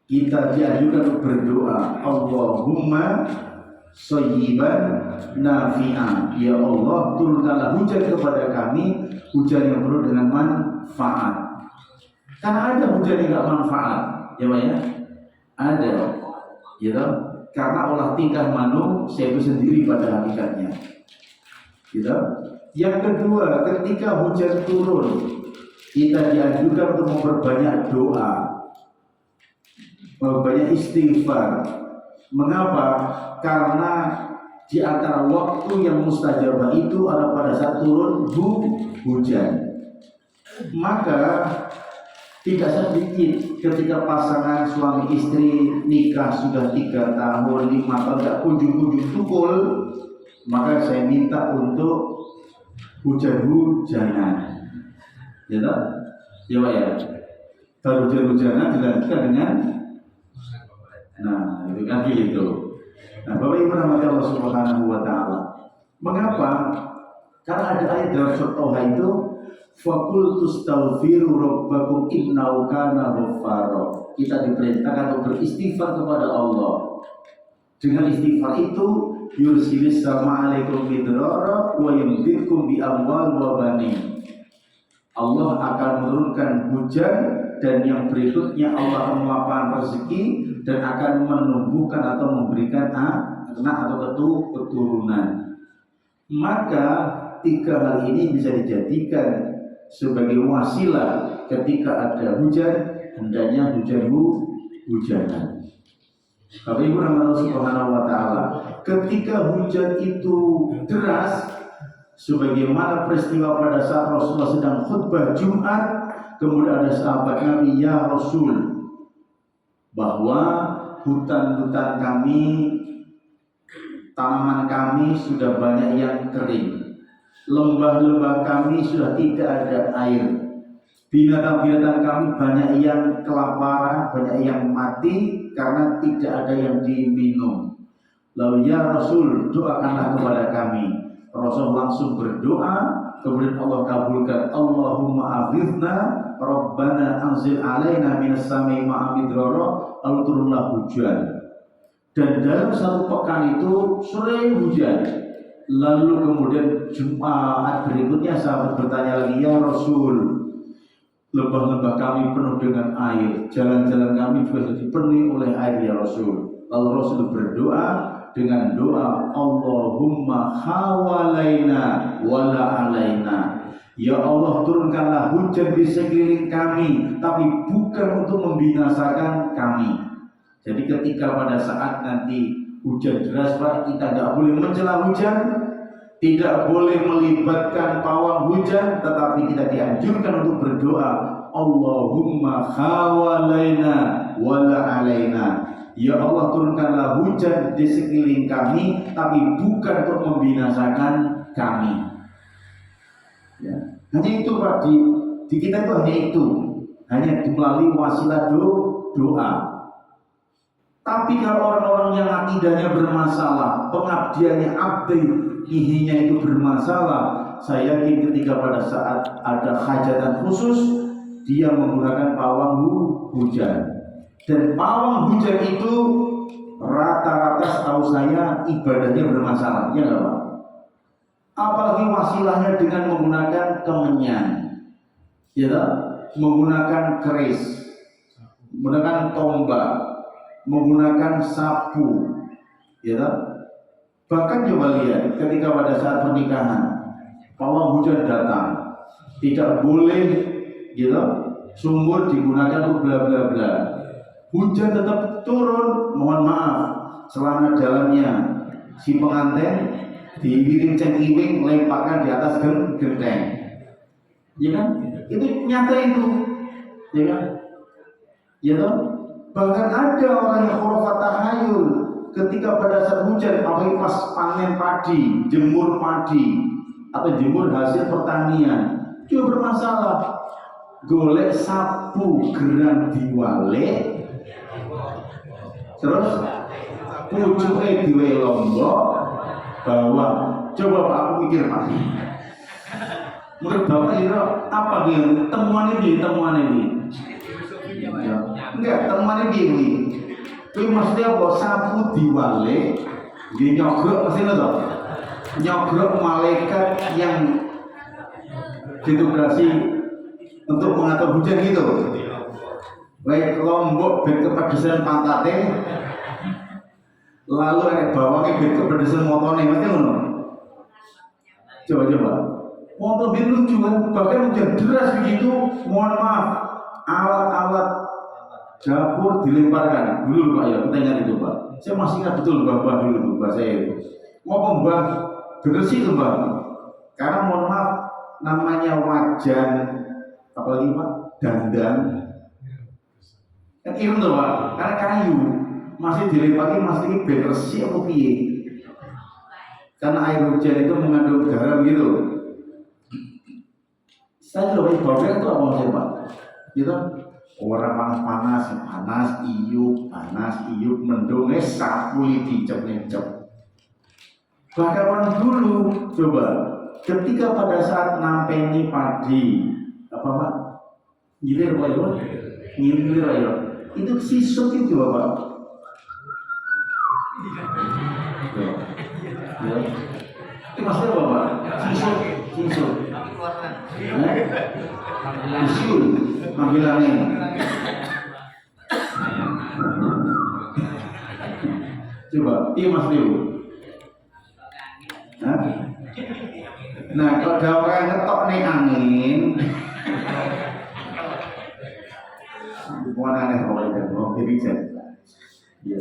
Kita dianjurkan untuk berdoa, Allahumma sayyiban nafi'an. Ya Allah, turunkanlah hujan kepada kami, hujan yang penuh dengan manfaat. Karena ada hujan yang tidak manfaat, ya Pak ya? Ada, gitu? Karena olah tingkah manusia itu sendiri pada hakikatnya, gitu? Yang kedua, ketika hujan turun, kita dianjurkan untuk memperbanyak doa, memperbanyak istighfar. Mengapa? Karena di antara waktu yang mustajabah itu adalah pada saat turun hujan. Maka tidak sedikit ketika pasangan suami istri nikah sudah 3 tahun, 5 tahun tidak kunjung-kunjung tukul, maka saya minta untuk hujan-hujanan. Ya tak? Ya Pak ya. Baru hujan-hujanan dilanjutkan dengan itu kan gitu. Nah, Bapak Ibu rahmati Allah Subhanahu wa Ta'ala. Mengapa? Karena ada ayat dalam surat Toha itu, faqul tustaghfiru rabbakum innahu kana ghaffara. Kita diperintahkan untuk beristighfar kepada Allah. Dengan istighfar itu yursilis sama alaikum bidrara wa yumditkum bi amwal wa banin. Allah akan menurunkan hujan dan yang berikutnya Allah akan melapangkan rezeki dan akan menumbuhkan atau memberikan anak atau keturunan. Maka 3 hal ini bisa dijadikan sebagai wasilah ketika ada hujan, hendaknya hujan-hujanan. Bapak Ibu rahmati Subhanahu wa Ta'ala, ketika hujan itu deras, sebagaimana peristiwa pada saat Rasulullah sedang khutbah Jumat, kemudian ada sahabat Nabi, ya Rasul, bahwa hutan-hutan kami, tanaman kami sudah banyak yang kering, lembah-lembah kami sudah tidak ada air, binatang-binatang kami banyak yang kelaparan, banyak yang mati karena tidak ada yang diminum. Lalu ya Rasul, doakanlah kepada kami. Rasul langsung berdoa, kemudian Allah kabulkan. Allahumma aghithna Rabbana anzil alaina minas samai ma'am midrara. Lalu turunlah hujan. Dan dalam 1 pekan itu sering hujan. Lalu kemudian Jumat berikutnya sahabat bertanya lagi, ya Rasul, lembah-lembah kami penuh dengan air, jalan-jalan kami juga dipenuhi oleh air ya Rasul. Lalu Rasul berdoa dengan doa Allahumma hawalaina wala alaina. Ya Allah, turunkanlah hujan di sekeliling kami, tapi bukan untuk membinasakan kami. Jadi ketika pada saat nanti hujan deras Pak, kita tidak boleh mencela hujan, tidak boleh melibatkan pawang hujan, tetapi kita dianjurkan untuk berdoa Allahumma hawalaina wala alaina. Ya Allah, turunkanlah hujan di sekeliling kami, tapi bukan untuk membinasakan kami. Ya. Hanya itu Pak, di kita itu hanya itu, hanya melalui wasilah doa. Tapi kalau orang-orang yang akidahnya bermasalah, pengabdiannya abdi ihinya itu bermasalah, saya yakin ketika pada saat ada hajatan khusus, dia menggunakan pawang hujan. Dan pawang hujan itu rata-rata setahu saya ibadahnya bermasalah, ya nggak Pak? Apalagi wasilahnya dengan menggunakan kemenyan, ya tak? Menggunakan keris, menggunakan tombak, menggunakan sapu, ya tak? Bahkan coba lihat ketika pada saat pernikahan, pawang hujan datang, tidak boleh, gitu, sumur digunakan untuk bla bla bla. Hujan tetap turun, mohon maaf, celana dalamnya si pengantin diiring cengkiwing lemparkan di atas genteng, ya kan? Itu nyata itu, ya kan? Ya toh? Bahkan ada orang yang khurafat tahayul ketika pada saat hujan, apalagi pas panen padi, jemur padi atau jemur hasil pertanian, juga bermasalah. Golek sapu gerang diwale, terus pucuke diwe lombok bawah. Coba Pak, aku mikir Pak, menurut Bapak kira apa gitu temuan ini? Ya. Enggak, temuan ini. Tapi maksudnya apa? Sapu diwale, dia nyogrok maksudnya loh, nyogrok malaikat yang ditugasi untuk mengatur hujan gitu. Baik lombok ben kepedesan pantate, lalu ada bawangnya ben kepedesan motone, ngerti ngono? Coba. Motor ben lucu kan, bahkan hujan deras begitu, mohon maaf, alat-alat dapur dilemparkan dulu Pak ya, kita ingat itu Pak. Saya masih ingat betul Bapak dulu tuh, Mbak saya itu. Mau Mbak bersih tuh Mbak. Karena mohon maaf, namanya wajan, apalagi Pak, dandan. Kan irung tuh Pak, karena kayu masih dilemparin, masih bersih apa piye? Karena air hujan itu mengandung garam gitu. Saya coba ibaratnya itu apa maksudnya Pak? Gitu? Orang panas, iup, mendung, sapu dicep-necep. Bahkan orang dulu, coba, ketika pada saat nampeni padi, apa Pak? Ngilir Pak ya? Ngilir ya? Itu sisuk itu Pak. Ya. Itu maksudnya apa Pak? Sisuk. Isul, panggilannya. Coba, iya Mas Dew. Nah, kalau dapat ngetok nih angin, bukan aneh kalau kan, mau dirijen. Iya.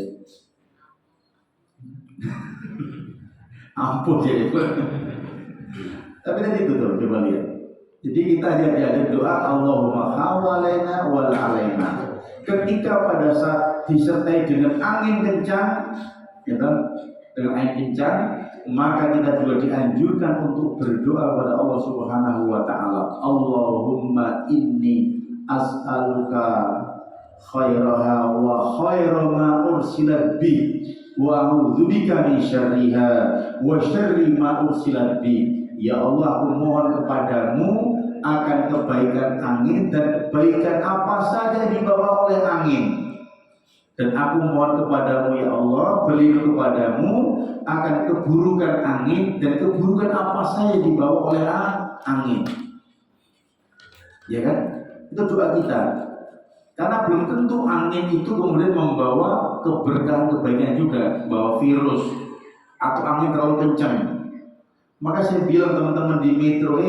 Ampun jadi. Tapi tadi itu tuh, coba lihat. Jadi kita ada doa Allahumma hawalaina wal alaina. Ketika pada saat disertai dengan angin kencang, ya kan? Dengan angin kencang, maka kita juga dianjurkan untuk berdoa pada Allah Subhanahu wa taala. Allahumma inni as'aluka khairaha wa khaira ma ursilat bi wa a'udzubika min syarriha wa syarri ma ursilat bi. Ya Allah, aku mohon kepadamu akan kebaikan angin dan kebaikan apa saja dibawa oleh angin. Dan aku mohon kepadamu ya Allah, berlindung kepadamu akan keburukan angin dan keburukan apa saja dibawa oleh angin. Ya kan? Itu doa kita. Karena belum tentu angin itu kemudian membawa keberkahan kebaikan juga, bawa virus atau angin terlalu kencang. Maka saya bilang teman-teman di metro,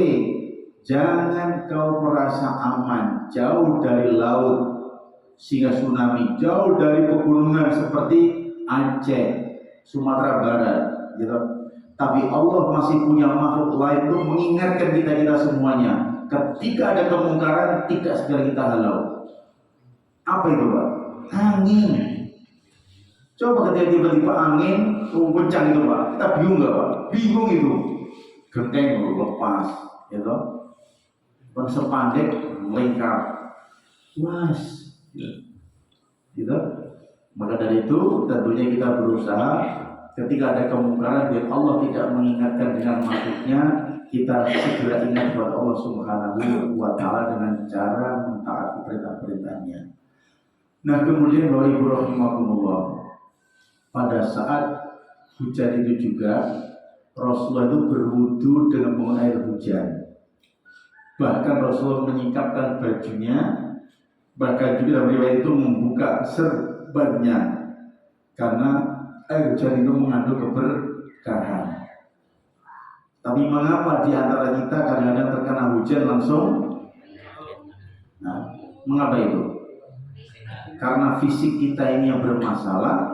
jangan kau merasa aman jauh dari laut sehingga tsunami, jauh dari pegunungan seperti Aceh, Sumatera Barat, gitu. Tapi Allah masih punya makhluk lain untuk mengingatkan kita semuanya. Ketika ada kemungkaran, tidak segera kita halau. Apa itu, Pak? Angin. Coba ketika tiba-tiba angin kencang itu, Pak, kita bingung nggak, Pak? Bingung itu. Genteng lepas, gitu. Sepandek melingkar, mas, gitu. Maka dari itu tentunya kita berusaha ketika ada kemungkaran biar Allah tidak mengingatkan dengan makhluknya, kita segera ingat kepada Allah Subhanahu wa Ta'ala dengan cara mentaati perintah-perintahnya. Nah, kemudian Bapak Ibu rahimakumullah, pada saat hujan itu juga Rasulullah itu berwudu dengan menggunakan air hujan. Bahkan Rasulullah menyingkapkan bajunya, bahkan juga dalam riwayat itu membuka serbannya karena air hujan itu mengandung keberkahan. Tapi mengapa di antara kita kadang-kadang terkena hujan langsung? Nah, mengapa itu? Karena fisik kita ini yang bermasalah,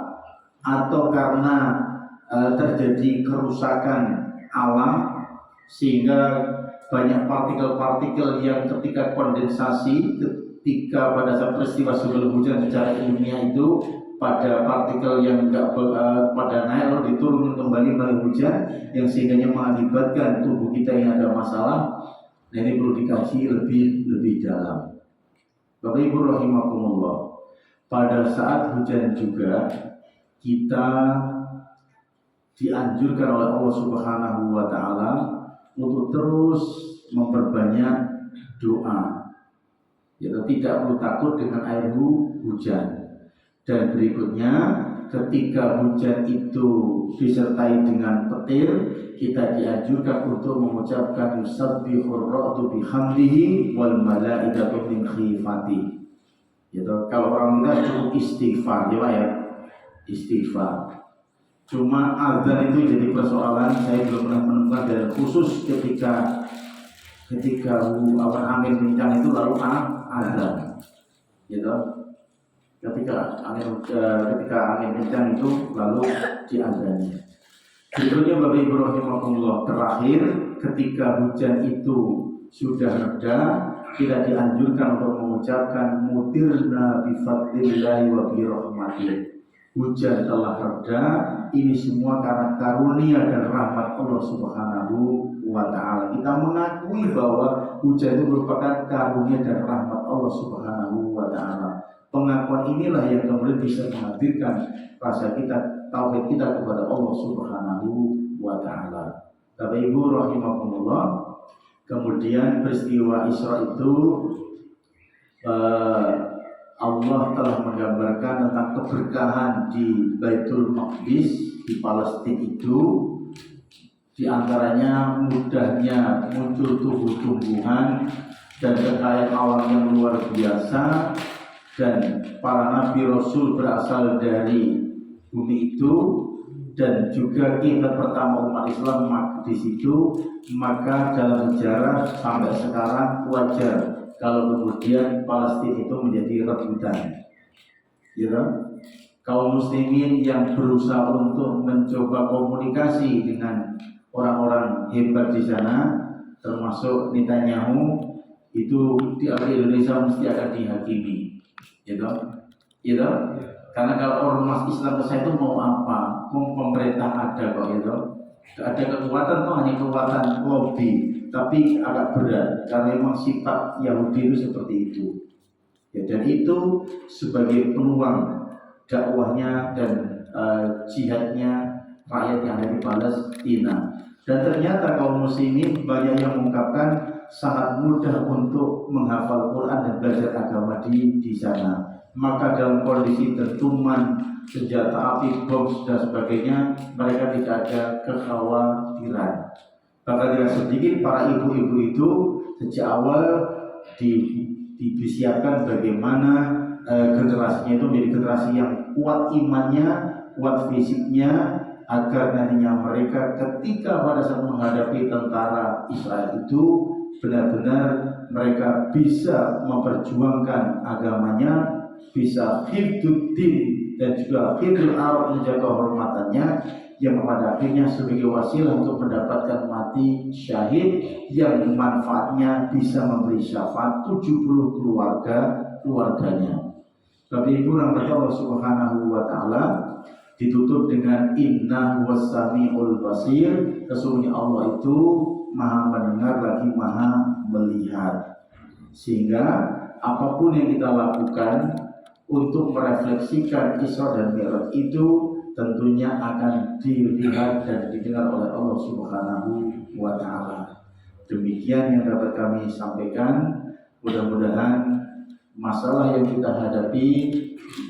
atau karena terjadi kerusakan alam sehingga banyak partikel-partikel yang ketika kondensasi, ketika pada saat peristiwa sebelum hujan secara ilmiah itu pada partikel yang enggak pada naik lalu diturunkan kembali melalui hujan yang sehingga mengakibatkan tubuh kita yang ada masalah. Nah, ini perlu dikaji lebih dalam. Bapak Ibu rahimakumullah, pada saat hujan juga kita dianjurkan oleh Allah Subhanahu wa Ta'ala untuk terus memperbanyak doa. Yaitu tidak perlu takut dengan air hujan. Dan berikutnya, ketika hujan itu disertai dengan petir, kita dianjurkan untuk mengucapkan yusabbihur ra'du bihamdihi wal malaikatu min khifati. Yaitu kalau orang kita cukup istighfar, ya, istighfar. Cuma azan itu jadi persoalan, saya belum pernah menemukan dan khusus ketika angin kencang itu lalu azan, gitu. Ketika angin kencang itu lalu diazannya. Berikutnya Bapak Ibu rahimakumullah, terakhir ketika hujan itu sudah reda, kita dianjurkan untuk mengucapkan mutirna bi fadlillahi wa bi rahmatih. Hujan telah reda, ini semua karena karunia dan rahmat Allah Subhanahu wa Ta'ala. Kita mengakui bahwa hujan itu merupakan karunia dan rahmat Allah Subhanahu wa Ta'ala. Pengakuan inilah yang kemudian bisa menghadirkan rasa kita, tauhid kita kepada Allah Subhanahu wa Ta'ala. Bapak Ibu rahimakumullah, kemudian peristiwa Isra itu Allah telah menggambarkan tentang keberkahan di Baitul Maqdis di Palestina itu, di antaranya mudahnya muncul tumbuh-tumbuhan dan kekayaan alam yang luar biasa, dan para nabi rasul berasal dari bumi itu, dan juga kiblat pertama umat Islam di situ. Maka dalam sejarah sampai sekarang wajar kalau kemudian Palestina itu menjadi rebutan, gitu. Kaum muslimin yang berusaha untuk mencoba komunikasi dengan orang-orang hebat di sana, termasuk Netanyahu, itu di Indonesia mesti akan dihakimi, gitu. Karena kalau ormas Islam saya itu mau apa? Mau pemerintah ada kok, gitu. Ada kekuatan tuh hanya kekuatan lobby, tapi agak berat karena memang sifat Yahudi itu seperti itu. Ya, dan itu sebagai peluang dakwahnya dan jihadnya rakyat yang ada di Palestina. Dan ternyata kaum muslimin banyak yang mengungkapkan sangat mudah untuk menghafal Quran dan belajar agama di sana. Maka dalam kondisi dentuman senjata api, bom dan sebagainya, mereka tidak ada kekhawatiran. Bahkan tidak sedikit para ibu-ibu itu sejak awal disiapkan bagaimana generasinya itu menjadi generasi yang kuat imannya, kuat fisiknya, agar nantinya mereka ketika pada saat menghadapi tentara Israel itu benar-benar mereka bisa memperjuangkan agamanya, bisa hiduddin dan juga hidul arab, menjaga hormatannya, yang pada akhirnya sebagai wasilah untuk mendapatkan mati syahid yang manfaatnya bisa memberi syafaat 70 keluarganya. Bapak Ibu rahmati Allah Subhanahu wa taala, ditutup dengan inna huwas-sami'ul basir, sesungguhnya Allah itu Maha mendengar lagi Maha melihat. Sehingga apapun yang kita lakukan untuk merefleksikan Isra dan Mi'raj itu tentunya akan dilihat dan didengar oleh Allah Subhanahu wa taala. Demikian yang dapat kami sampaikan. Mudah-mudahan masalah yang kita hadapi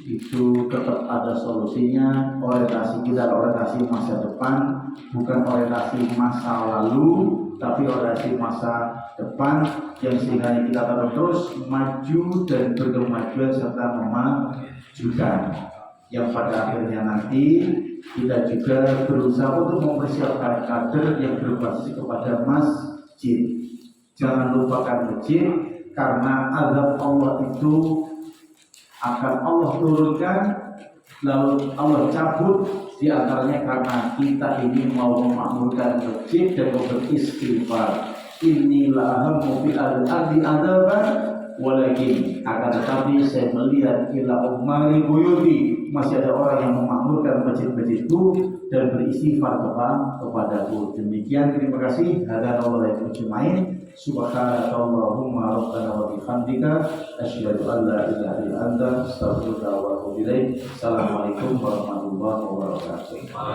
itu tetap ada solusinya. Orientasi kita adalah orientasi masa depan, bukan orientasi masa lalu, tapi orientasi masa depan yang sehingga kita tetap terus maju dan berkemajuan serta memajukan, yang pada akhirnya nanti kita juga berusaha untuk mempersiapkan kader yang berbasis kepada masjid. Jangan lupakan masjid, karena azab Allah itu akan Allah turunkan, lalu Allah cabut di antaranya karena kita ini mau memakmurkan masjid dan mau beristighfar. Inilah hammu bil ardi adaban, walakin akan tetapi saya melihat ila umari buyuti, masih ada orang yang memakmurkan masjid-masjidku dan beristighfar kepadaku. Demikian, terima kasih. Hadanallahu ajmain. Subhanakallahumma rabbana wa bihamdika asyhadu an la ilaha illa anta astaghfiruka wa atubu ilaik. Assalamualaikum warahmatullahi wabarakatuh.